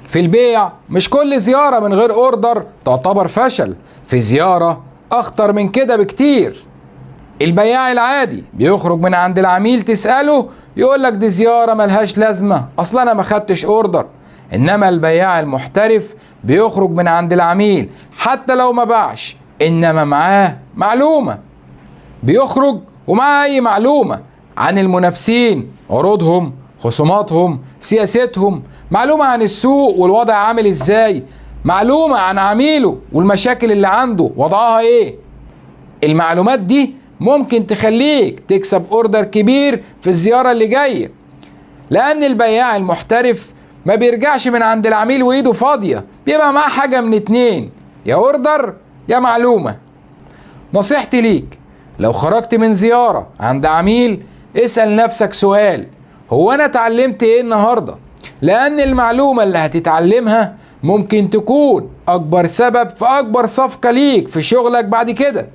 في البيع مش كل زيارة من غير اوردر تعتبر فشل، في زيارة اخطر من كده بكتير. البياع العادي بيخرج من عند العميل تسأله يقولك دي زيارة ملهاش لازمة، اصلا انا ما خدتش اوردر. انما البياع المحترف بيخرج من عند العميل حتى لو ما باعش، انما معاه معلومة. بيخرج ومعاه اي معلومة عن المنافسين، عروضهم، خصوماتهم، سياستهم، معلومة عن السوق والوضع عامل ازاي، معلومة عن عميله والمشاكل اللي عنده وضعها ايه. المعلومات دي ممكن تخليك تكسب اوردر كبير في الزيارة اللي جاية، لان البياع المحترف ما بيرجعش من عند العميل وايده فاضية، بيبقى معاه حاجة من اتنين، يا اوردر يا معلومة. نصيحتي ليك، لو خرجت من زيارة عند عميل اسأل نفسك سؤال: هو انا اتعلمت ايه النهاردة؟ لان المعلومة اللي هتتعلمها ممكن تكون اكبر سبب في اكبر صفقة ليك في شغلك بعد كده.